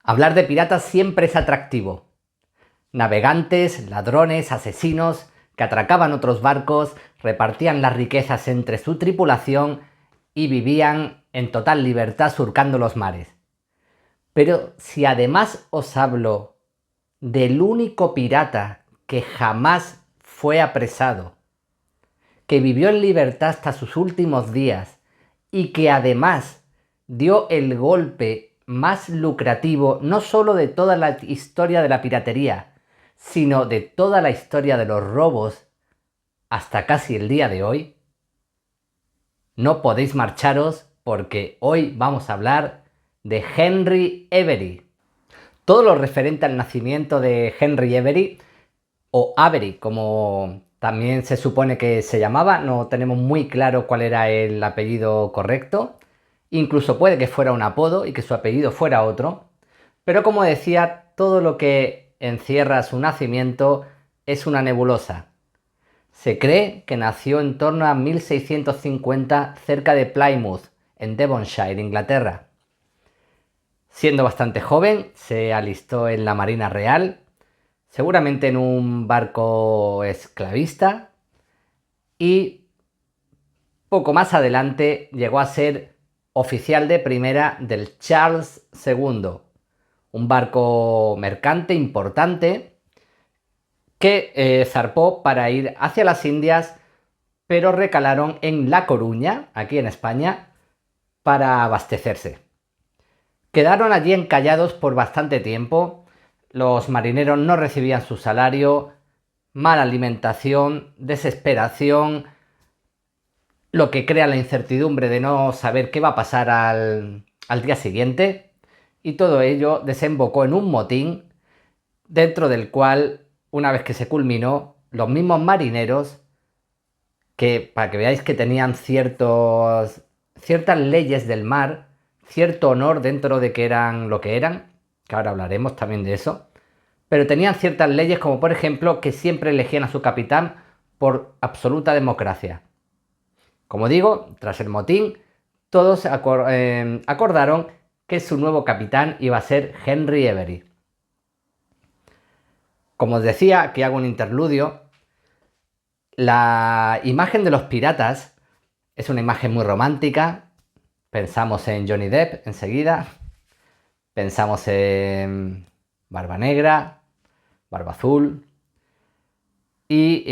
Hablar de piratas siempre es atractivo. Navegantes, ladrones, asesinos que atracaban otros barcos, repartían las riquezas entre su tripulación y vivían en total libertad surcando los mares. Pero si además os hablo del único pirata que jamás fue apresado, que vivió en libertad hasta sus últimos días y que además dio el golpe más lucrativo no solo de toda la historia de la piratería, sino de toda la historia de los robos hasta casi el día de hoy, no podéis marcharos porque hoy vamos a hablar de Henry Avery. Todo lo referente al nacimiento de Henry Avery, o Avery como también se supone que se llamaba, no tenemos muy claro cuál era el apellido correcto, incluso puede que fuera un apodo y que su apellido fuera otro, pero como decía, todo lo que encierra su nacimiento es una nebulosa. Se cree que nació en torno a 1650 cerca de Plymouth, en Devonshire, Inglaterra. Siendo bastante joven, se alistó en la Marina Real, seguramente en un barco esclavista, y poco más adelante llegó a ser oficial de primera del Charles II, un barco mercante importante que zarpó para ir hacia las Indias, pero recalaron en La Coruña, aquí en España, para abastecerse. Quedaron allí encallados por bastante tiempo, los marineros no recibían su salario, mala alimentación, desesperación, lo que crea la incertidumbre de no saber qué va a pasar al día siguiente, y todo ello desembocó en un motín dentro del cual, una vez que se culminó, los mismos marineros, que para que veáis que tenían ciertas leyes del mar, cierto honor dentro de que eran lo que eran, que ahora hablaremos también de eso, pero tenían ciertas leyes como por ejemplo que siempre elegían a su capitán por absoluta democracia. Como digo, tras el motín, todos acordaron que su nuevo capitán iba a ser Henry Avery. Como os decía, aquí hago un interludio. La imagen de los piratas es una imagen muy romántica. Pensamos en Johnny Depp enseguida. Pensamos en Barba Negra, Barba Azul. Y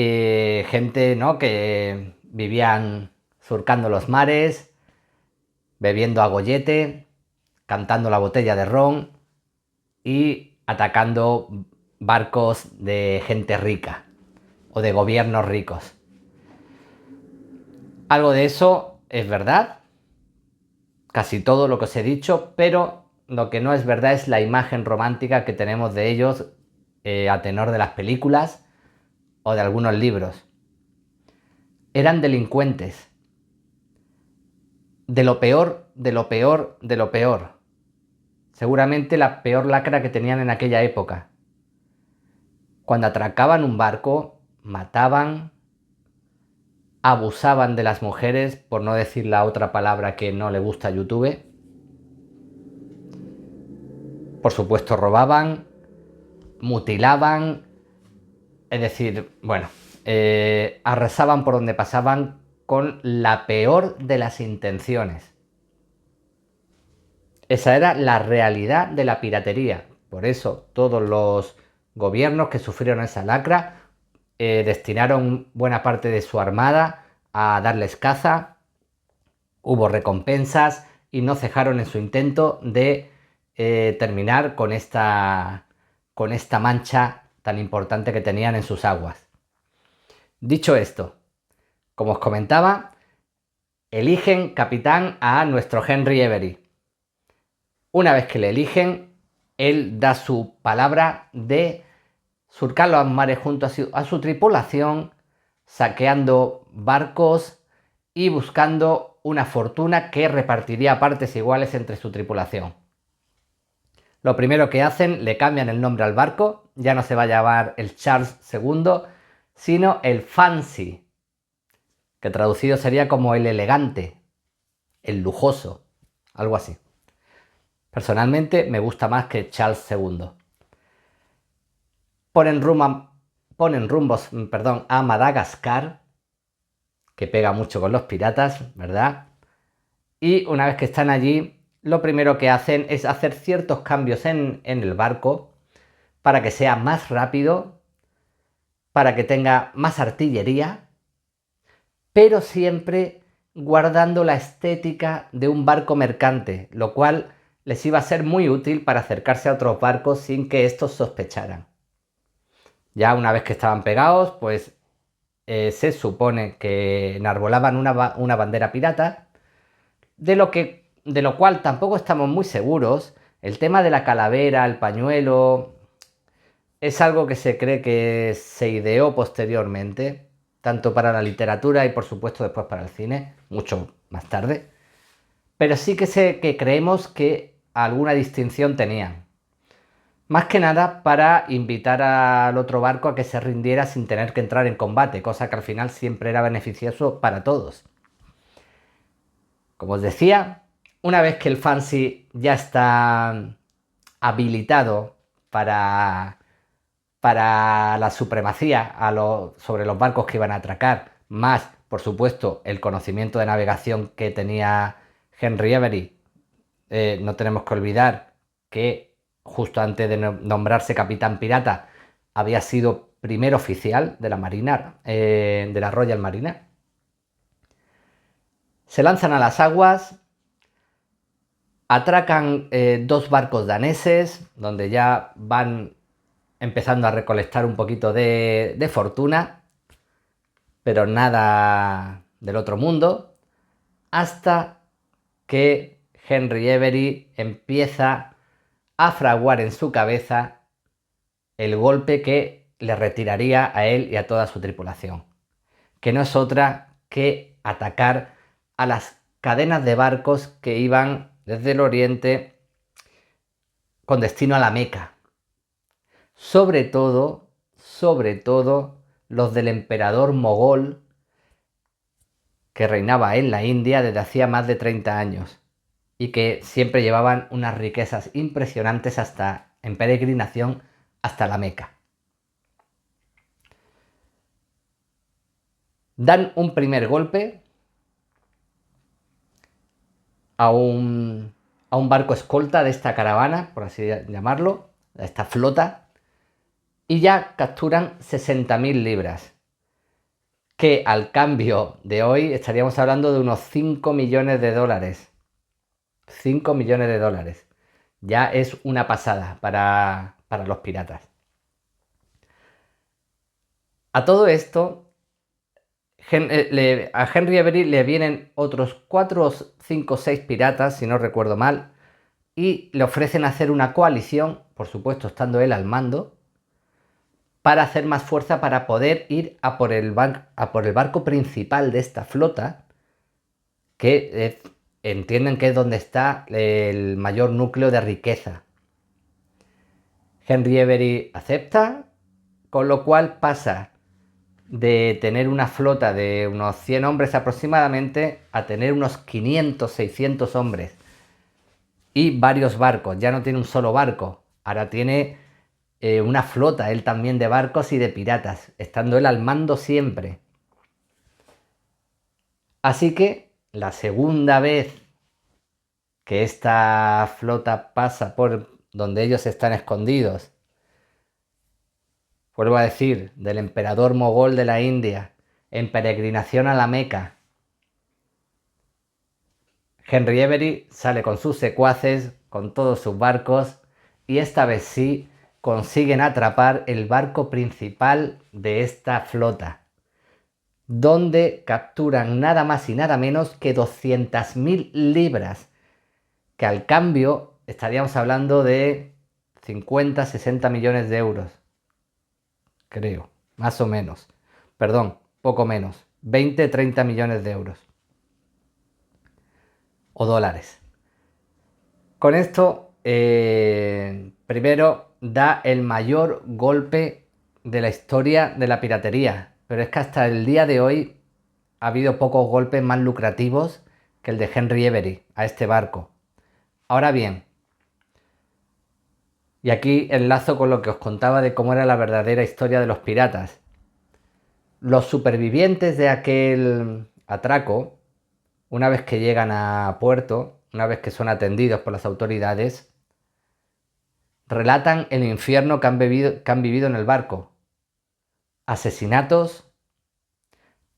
gente, ¿no?, que vivían surcando los mares, bebiendo a gollete, cantando la botella de ron y atacando barcos de gente rica o de gobiernos ricos. Algo de eso es verdad, casi todo lo que os he dicho, pero lo que no es verdad es la imagen romántica que tenemos de ellos a tenor de las películas o de algunos libros. Eran delincuentes, de lo peor, de lo peor, de lo peor. Seguramente la peor lacra que tenían en aquella época. Cuando atracaban un barco, mataban, abusaban de las mujeres, por no decir la otra palabra que no le gusta a YouTube. Por supuesto, robaban, mutilaban, es decir, bueno, arrasaban por donde pasaban con la peor de las intenciones. Esa era la realidad de la piratería. Por eso todos los gobiernos que sufrieron esa lacra destinaron buena parte de su armada a darles caza, hubo recompensas y no cejaron en su intento de terminar con esta mancha tan importante que tenían en sus aguas. Dicho esto, como os comentaba, eligen capitán a nuestro Henry Avery. Una vez que le eligen, él da su palabra de surcar los mares junto a su tripulación, saqueando barcos y buscando una fortuna que repartiría a partes iguales entre su tripulación. Lo primero que hacen, le cambian el nombre al barco, ya no se va a llamar el Charles II, sino el Fancy, que traducido sería como el elegante, el lujoso, algo así. Personalmente me gusta más que Charles II. Ponen rumbos a Madagascar, que pega mucho con los piratas, ¿verdad? Y una vez que están allí, lo primero que hacen es hacer ciertos cambios en el barco para que sea más rápido, para que tenga más artillería, pero siempre guardando la estética de un barco mercante, lo cual les iba a ser muy útil para acercarse a otros barcos sin que estos sospecharan. Ya una vez que estaban pegados, pues se supone que enarbolaban una bandera pirata, de lo cual tampoco estamos muy seguros. El tema de la calavera, el pañuelo, es algo que se cree que se ideó posteriormente, tanto para la literatura y por supuesto después para el cine, mucho más tarde. Pero sí que creemos que alguna distinción tenían. Más que nada para invitar al otro barco a que se rindiera sin tener que entrar en combate, cosa que al final siempre era beneficioso para todos. Como os decía, una vez que el Fancy ya está habilitado para la supremacía sobre los barcos que iban a atracar, más, por supuesto, el conocimiento de navegación que tenía Henry Avery, no tenemos que olvidar que justo antes de nombrarse capitán pirata había sido primer oficial de la Marina, de la Royal Marine. Se lanzan a las aguas, atracan 2 barcos daneses, donde ya van empezando a recolectar un poquito de fortuna, pero nada del otro mundo, hasta que Henry Avery empieza a fraguar en su cabeza el golpe que le retiraría a él y a toda su tripulación, que no es otra que atacar a las cadenas de barcos que iban desde el oriente con destino a la Meca. Sobre todo los del emperador mogol que reinaba en la India desde hacía más de 30 años y que siempre llevaban unas riquezas impresionantes en peregrinación hasta la Meca. Dan un primer golpe a un barco escolta de esta caravana, por así llamarlo, de esta flota, y ya capturan 60.000 libras, que al cambio de hoy estaríamos hablando de unos 5 millones de dólares. 5 millones de dólares. Ya es una pasada para los piratas. A todo esto, a Henry Avery le vienen otros 4, 5, 6 piratas, si no recuerdo mal, y le ofrecen hacer una coalición, por supuesto estando él al mando, para hacer más fuerza para poder ir a por el barco principal de esta flota, que entienden que es donde está el mayor núcleo de riqueza. Henry Avery acepta, con lo cual pasa de tener una flota de unos 100 hombres aproximadamente a tener unos 500, 600 hombres y varios barcos. Ya no tiene un solo barco, ahora tiene una flota él también de barcos y de piratas, estando él al mando siempre. Así que la segunda vez que esta flota pasa por donde ellos están escondidos, vuelvo a decir, del emperador mogol de la India, en peregrinación a la Meca, Henry Avery sale con sus secuaces, con todos sus barcos, y esta vez sí consiguen atrapar el barco principal de esta flota, donde capturan nada más y nada menos que 200.000 libras, que al cambio estaríamos hablando de 50, 60 millones de euros, creo, más o menos, perdón, poco menos, 20, 30 millones de euros o dólares. Con esto, primero da el mayor golpe de la historia de la piratería, pero es que hasta el día de hoy ha habido pocos golpes más lucrativos que el de Henry Avery a este barco. Ahora bien, Y aquí enlazo con lo que os contaba de cómo era la verdadera historia de los piratas. Los supervivientes de aquel atraco, una vez que llegan a puerto, una vez que son atendidos por las autoridades, relatan el infierno que han vivido en el barco. Asesinatos,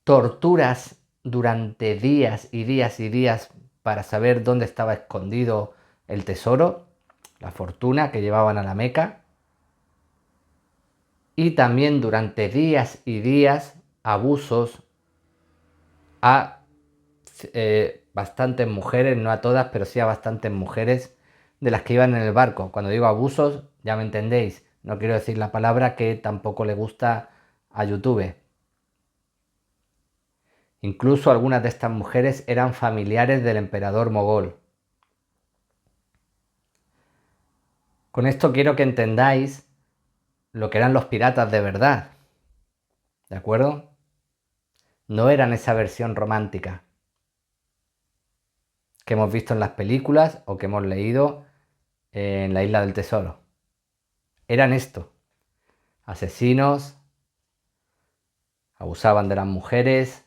torturas durante días y días y días para saber dónde estaba escondido el tesoro, la fortuna que llevaban a la Meca. Y también durante días y días abusos a bastantes mujeres, no a todas, pero sí a bastantes mujeres de las que iban en el barco. Cuando digo abusos, ya me entendéis, no quiero decir la palabra que tampoco le gusta a YouTube. Incluso algunas de estas mujeres eran familiares del emperador mogol. Con esto quiero que entendáis lo que eran los piratas de verdad, ¿de acuerdo? No eran esa versión romántica que hemos visto en las películas o que hemos leído en la Isla del Tesoro. Eran esto: asesinos, abusaban de las mujeres,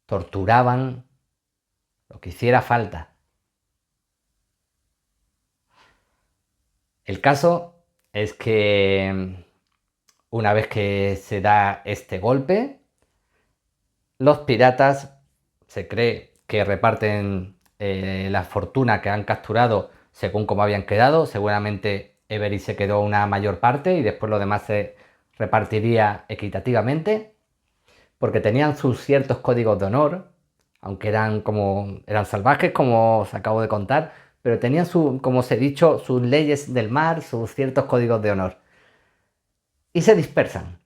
torturaban, lo que hiciera falta. El caso es que una vez que se da este golpe, los piratas se cree que reparten la fortuna que han capturado según como habían quedado. Seguramente Avery se quedó una mayor parte y después lo demás se repartiría equitativamente, porque tenían sus ciertos códigos de honor, aunque eran salvajes, como os acabo de contar, pero tenían como os he dicho, sus leyes del mar, sus ciertos códigos de honor. Y se dispersan.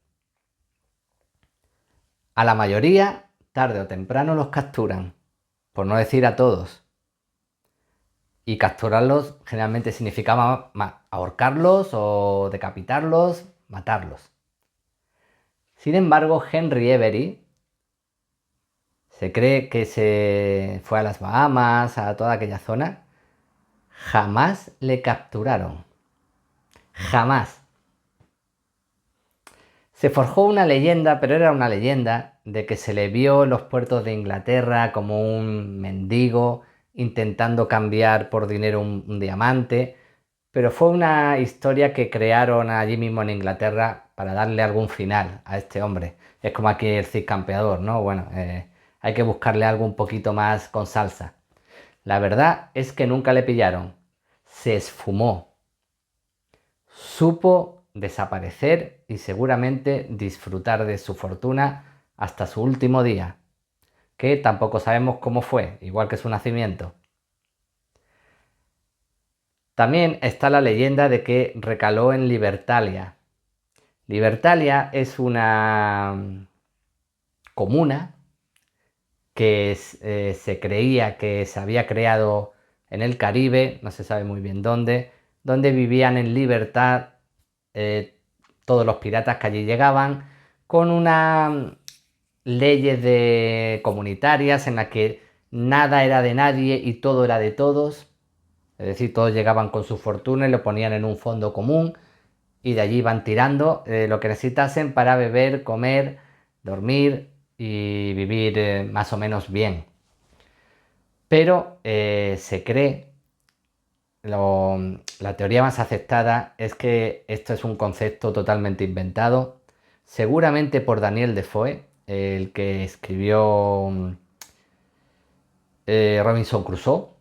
A la mayoría, tarde o temprano, los capturan, por no decir a todos. Y capturarlos generalmente significaba ahorcarlos o decapitarlos, matarlos. Sin embargo, Henry Avery se cree que se fue a las Bahamas, a toda aquella zona. Jamás le capturaron. Jamás. Se forjó una leyenda, pero era una leyenda, de que se le vio en los puertos de Inglaterra como un mendigo intentando cambiar por dinero un diamante, pero fue una historia que crearon allí mismo en Inglaterra para darle algún final a este hombre. Es como aquí el Cid Campeador, ¿no? Bueno, hay que buscarle algo un poquito más con salsa. La verdad es que nunca le pillaron. Se esfumó. Supo desaparecer y seguramente disfrutar de su fortuna hasta su último día, que tampoco sabemos cómo fue, igual que su nacimiento. También está la leyenda de que recaló en Libertalia. Libertalia es una comuna que se creía que se había creado en el Caribe, no se sabe muy bien dónde, donde vivían en libertad todos los piratas que allí llegaban, con unas leyes comunitarias en las que nada era de nadie y todo era de todos. Es decir, todos llegaban con su fortuna y lo ponían en un fondo común y de allí iban tirando lo que necesitasen para beber, comer, dormir y vivir más o menos bien. Pero se cree, la teoría más aceptada es que esto es un concepto totalmente inventado, seguramente por Daniel Defoe, el que escribió Robinson Crusoe.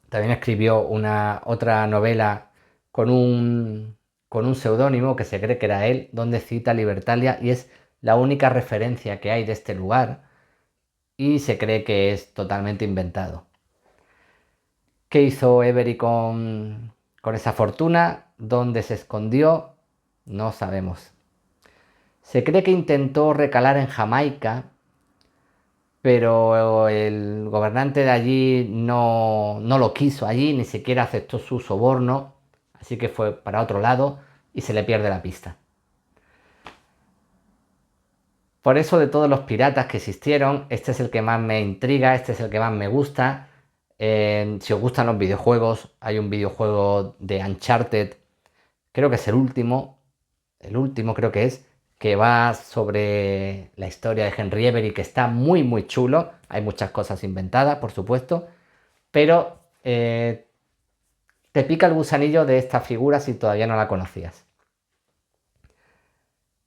También escribió otra novela con un seudónimo que se cree que era él, donde cita Libertalia, y es la única referencia que hay de este lugar y se cree que es totalmente inventado. ¿Qué hizo Avery con esa fortuna? ¿Dónde se escondió? No sabemos. Se cree que intentó recalar en Jamaica, pero el gobernante de allí no lo quiso allí, ni siquiera aceptó su soborno, así que fue para otro lado y se le pierde la pista. Por eso, de todos los piratas que existieron, este es el que más me intriga, este es el que más me gusta. Si os gustan los videojuegos, hay un videojuego de Uncharted creo que es el último creo que es, que va sobre la historia de Henry Avery, que está muy muy chulo. Hay muchas cosas inventadas, por supuesto, pero te pica el gusanillo de esta figura si todavía no la conocías.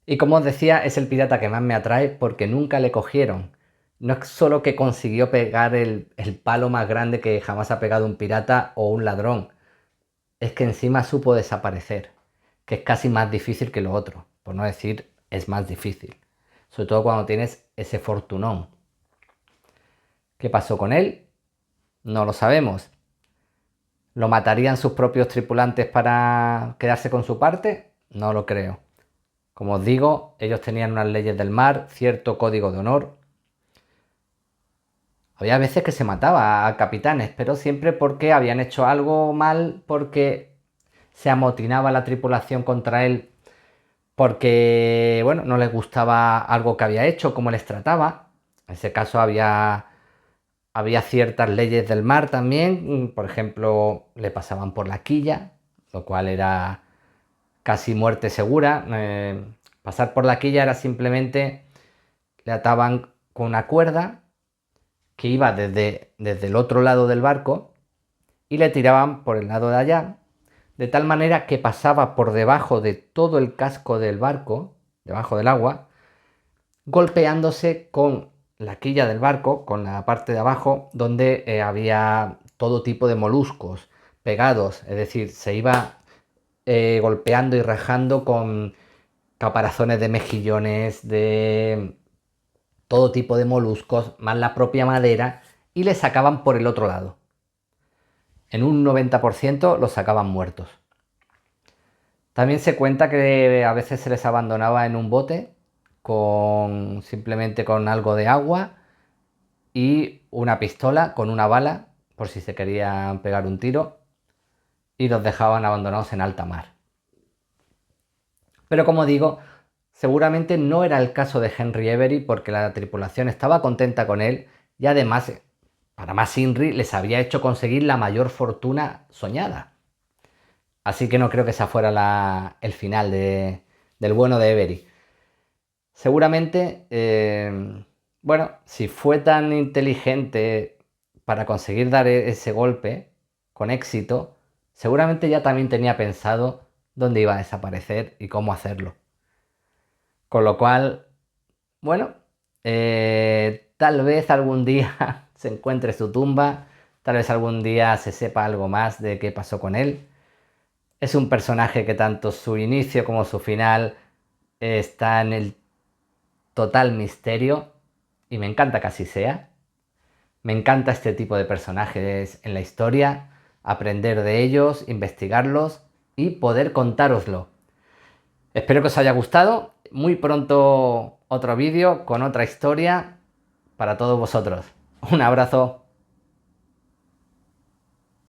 Y como os decía, es el pirata que más me atrae porque nunca le cogieron. No es solo que consiguió pegar el palo más grande que jamás ha pegado un pirata o un ladrón, es que encima supo desaparecer, que es casi más difícil que lo otro, por no decir es más difícil, sobre todo cuando tienes ese fortunón. ¿Qué pasó con él? No lo sabemos. ¿Lo matarían sus propios tripulantes para quedarse con su parte? No lo creo. Como os digo, ellos tenían unas leyes del mar, cierto código de honor. Había veces que se mataba a capitanes, pero siempre porque habían hecho algo mal, porque se amotinaba la tripulación contra él, porque, bueno, no les gustaba algo que había hecho, cómo les trataba. En ese caso había ciertas leyes del mar también, por ejemplo, le pasaban por la quilla, lo cual era casi muerte segura. Pasar por la quilla era simplemente, le ataban con una cuerda que iba desde el otro lado del barco y le tiraban por el lado de allá, de tal manera que pasaba por debajo de todo el casco del barco, debajo del agua, golpeándose con la quilla del barco, con la parte de abajo, donde había todo tipo de moluscos pegados, es decir, se iba golpeando y rajando con caparazones de mejillones, de todo tipo de moluscos, más la propia madera, y le sacaban por el otro lado. En un 90% los sacaban muertos. También se cuenta que a veces se les abandonaba en un bote simplemente con algo de agua y una pistola con una bala por si se querían pegar un tiro, y los dejaban abandonados en alta mar. Pero como digo, seguramente no era el caso de Henry Avery porque la tripulación estaba contenta con él y además, para más Inri, les había hecho conseguir la mayor fortuna soñada. Así que no creo que esa fuera el final del bueno de Avery. Seguramente, bueno, si fue tan inteligente para conseguir dar ese golpe con éxito, seguramente ya también tenía pensado dónde iba a desaparecer y cómo hacerlo. Con lo cual, bueno, tal vez algún día se encuentre su tumba, tal vez algún día se sepa algo más de qué pasó con él. Es un personaje que tanto su inicio como su final está en el total misterio y me encanta que así sea. Me encanta este tipo de personajes en la historia, aprender de ellos, investigarlos y poder contároslo. Espero que os haya gustado. Muy pronto otro vídeo con otra historia para todos vosotros. Un abrazo.